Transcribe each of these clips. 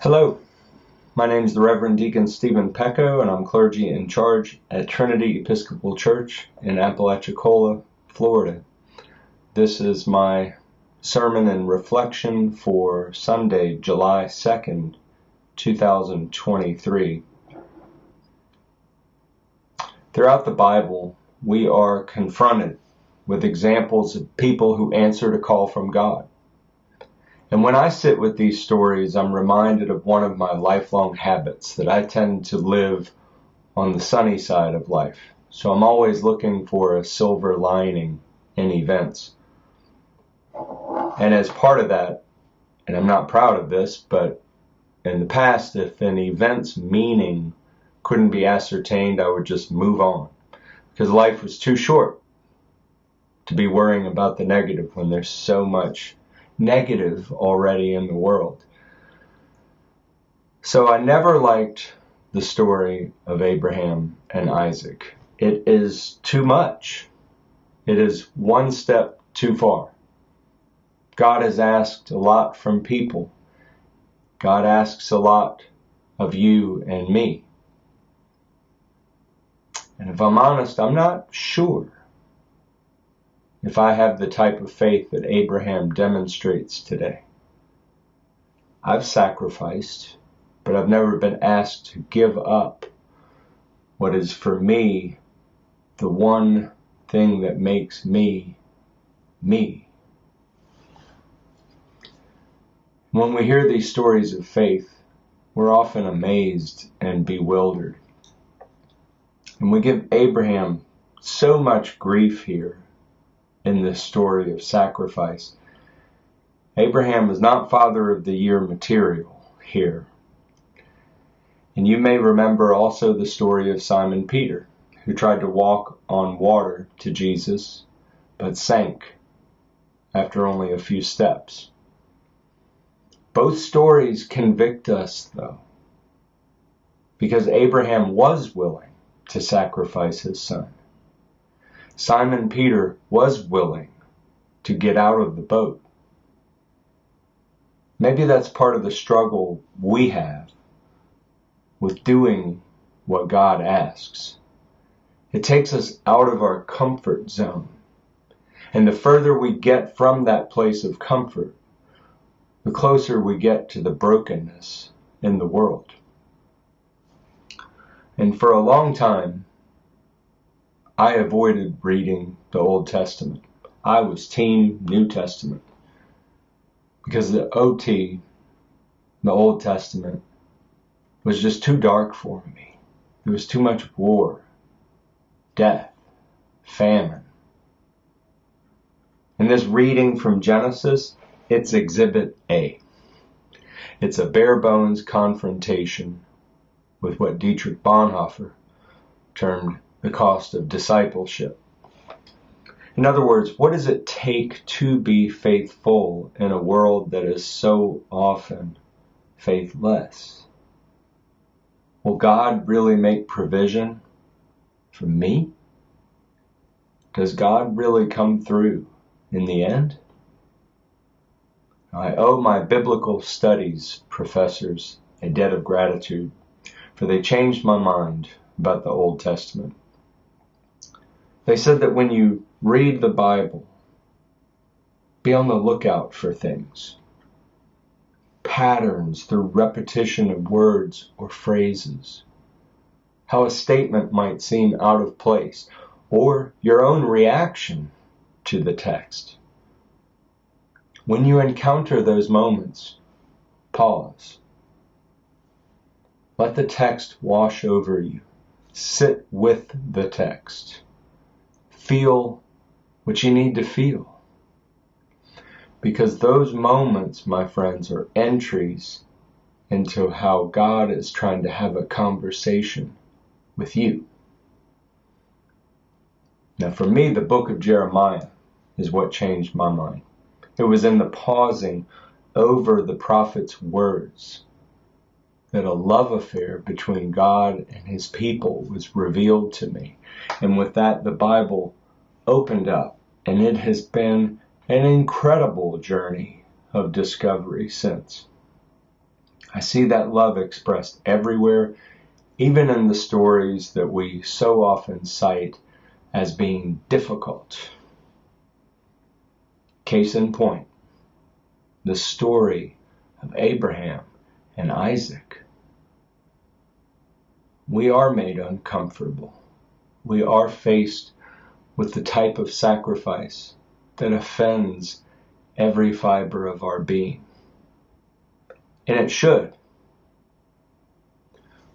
Hello, my name is the Reverend Deacon Stephen Pecco, and I'm clergy in charge at Trinity Episcopal Church in Apalachicola, Florida. This is my sermon and reflection for Sunday, July 2nd, 2023. Throughout the Bible, we are confronted with examples of people who answered a call from God. And when I sit with these stories, I'm reminded of one of my lifelong habits, that I tend to live on the sunny side of life. So I'm always looking for a silver lining in events. And as part of that, and I'm not proud of this, but in the past, if an event's meaning couldn't be ascertained, I would just move on. Because life was too short to be worrying about the negative when there's so much negative already in the world. So I never liked the story of Abraham and Isaac. It is too much. It is one step too far. God has asked a lot from people. God asks a lot of you and me. And if I'm honest, I'm not sure if I have the type of faith that Abraham demonstrates today. I've sacrificed, but I've never been asked to give up what is for me the one thing that makes me, me. When we hear these stories of faith, we're often amazed and bewildered. And we give Abraham so much grief here in this story of sacrifice. Abraham is not Father of the Year material here. And you may remember also the story of Simon Peter, who tried to walk on water to Jesus, but sank after only a few steps. Both stories convict us, though, because Abraham was willing to sacrifice his son. Simon Peter was willing to get out of the boat. Maybe that's part of the struggle we have with doing what God asks. It takes us out of our comfort zone. And the further we get from that place of comfort, the closer we get to the brokenness in the world. And for a long time, I avoided reading the Old Testament. I was team New Testament. Because the OT, the Old Testament, was just too dark for me. There was too much war, death, famine. In this reading from Genesis, it's Exhibit A. It's a bare bones confrontation with what Dietrich Bonhoeffer termed the cost of discipleship. In other words, what does it take to be faithful in a world that is so often faithless? Will God really make provision for me? Does God really come through in the end? I owe my biblical studies professors a debt of gratitude, for they changed my mind about the Old Testament. They said that when you read the Bible, be on the lookout for things, patterns through repetition of words or phrases, how a statement might seem out of place, or your own reaction to the text. When you encounter those moments, pause. Let the text wash over you. Sit with the text. Feel what you need to feel. Because those moments, my friends, are entries into how God is trying to have a conversation with you. Now, for me, the book of Jeremiah is what changed my mind. It was in the pausing over the prophet's words that a love affair between God and his people was revealed to me. And with that, the Bible opened up, and it has been an incredible journey of discovery since. I see that love expressed everywhere, even in the stories that we so often cite as being difficult. Case in point, the story of Abraham and Isaac. We are made uncomfortable. We are faced with the type of sacrifice that offends every fiber of our being. And it should.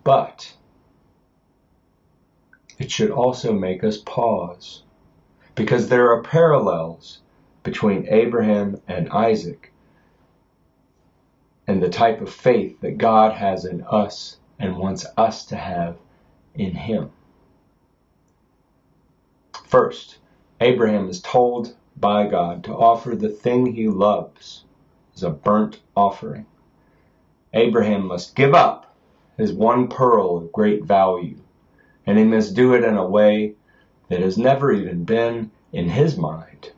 But it should also make us pause, because there are parallels between Abraham and Isaac and the type of faith that God has in us and wants us to have in Him. First, Abraham is told by God to offer the thing he loves as a burnt offering. Abraham must give up his one pearl of great value, and he must do it in a way that has never even been in his mind.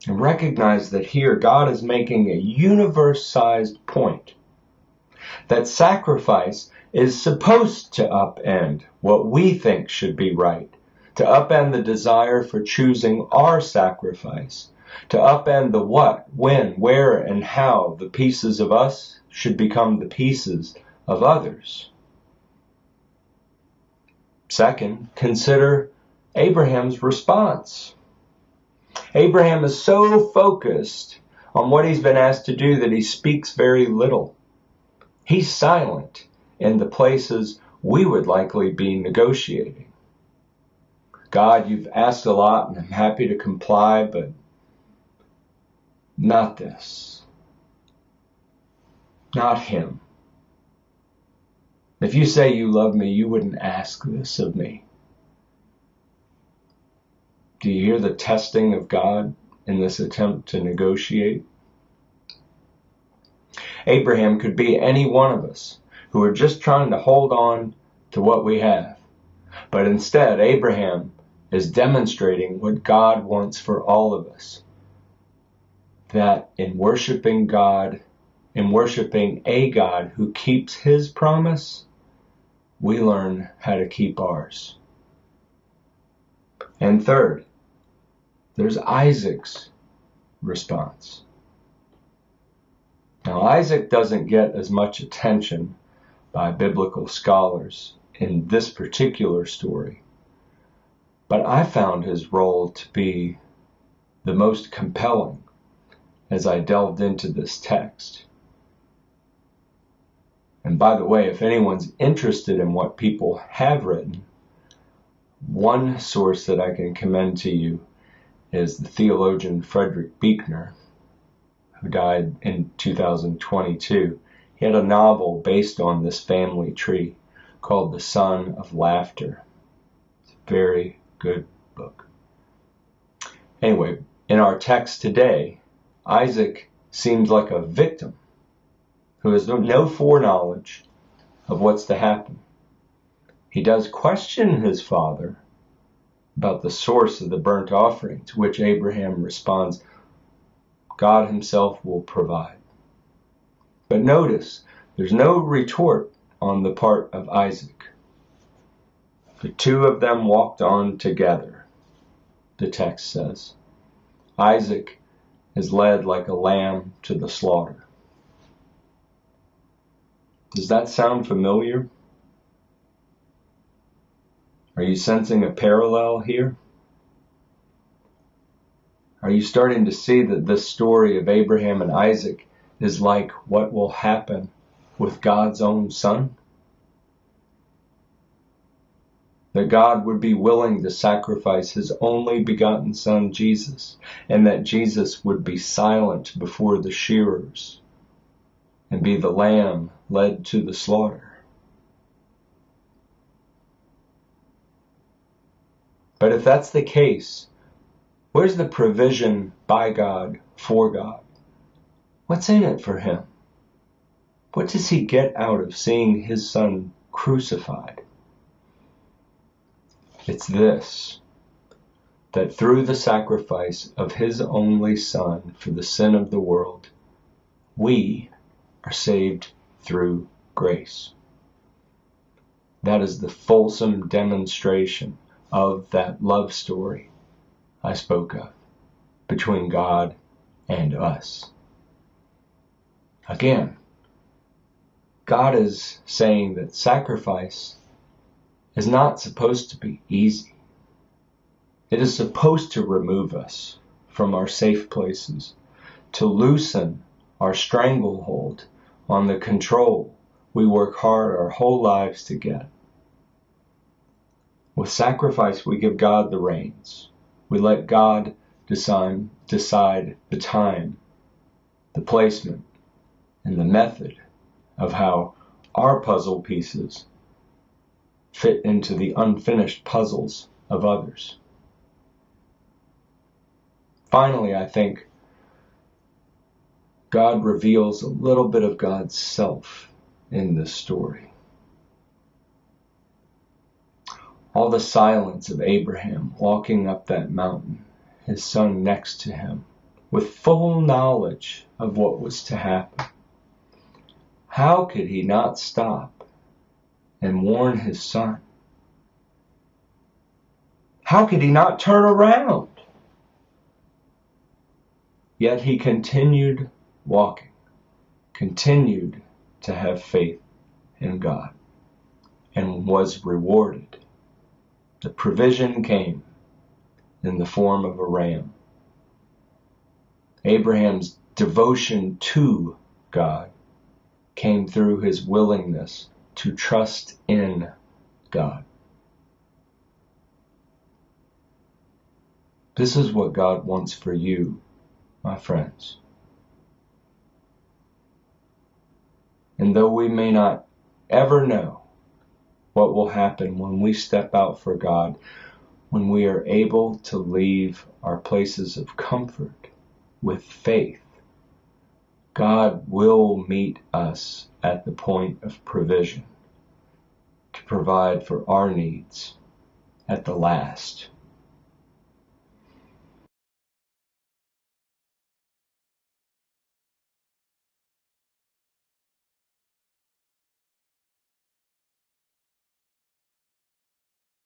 And recognize that here God is making a universe-sized point. That sacrifice is supposed to upend what we think should be right, to upend the desire for choosing our sacrifice, to upend the what, when, where, and how the pieces of us should become the pieces of others. Second, consider Abraham's response. Abraham is so focused on what he's been asked to do that he speaks very little. He's silent in the places we would likely be negotiating. God, you've asked a lot and I'm happy to comply, but not this. Not him. If you say you love me, you wouldn't ask this of me. Do you hear the testing of God in this attempt to negotiate? Abraham could be any one of us who are just trying to hold on to what we have. But instead, Abraham is demonstrating what God wants for all of us. That in worshiping God, in worshiping a God who keeps His promise, we learn how to keep ours. And third, there's Isaac's response. Now, Isaac doesn't get as much attention by biblical scholars in this particular story, but I found his role to be the most compelling as I delved into this text. And by the way, if anyone's interested in what people have written, one source that I can commend to you is the theologian Frederick Buechner, who died in 2022. He had a novel based on this family tree called The Son of Laughter. It's a very good book. Anyway, in our text today, Isaac seems like a victim who has no foreknowledge of what's to happen. He does question his father about the source of the burnt offering, to which Abraham responds, God Himself will provide. But notice, there's no retort on the part of Isaac. The two of them walked on together, the text says. Isaac is led like a lamb to the slaughter. Does that sound familiar? Are you sensing a parallel here? Are you starting to see that this story of Abraham and Isaac is like what will happen with God's own Son? That God would be willing to sacrifice His only begotten Son, Jesus, and that Jesus would be silent before the shearers and be the lamb led to the slaughter. But if that's the case, where's the provision by God for God? What's in it for Him? What does He get out of seeing His Son crucified? It's this, that through the sacrifice of His only Son for the sin of the world, we are saved through grace. That is the fulsome demonstration of that love story I spoke of between God and us. Again, God is saying that sacrifice is not supposed to be easy. It is supposed to remove us from our safe places, to loosen our stranglehold on the control we work hard our whole lives to get. With sacrifice, we give God the reins. We let God decide the time, the placement, and the method of how our puzzle pieces fit into the unfinished puzzles of others. Finally, I think God reveals a little bit of God's self in this story. All the silence of Abraham walking up that mountain, his son next to him, with full knowledge of what was to happen. How could he not stop and warn his son? How could he not turn around? Yet he continued walking, continued to have faith in God, and was rewarded. The provision came in the form of a ram. Abraham's devotion to God came through his willingness to trust in God. This is what God wants for you, my friends. And though we may not ever know what will happen when we step out for God, when we are able to leave our places of comfort with faith, God will meet us at the point of provision to provide for our needs at the last.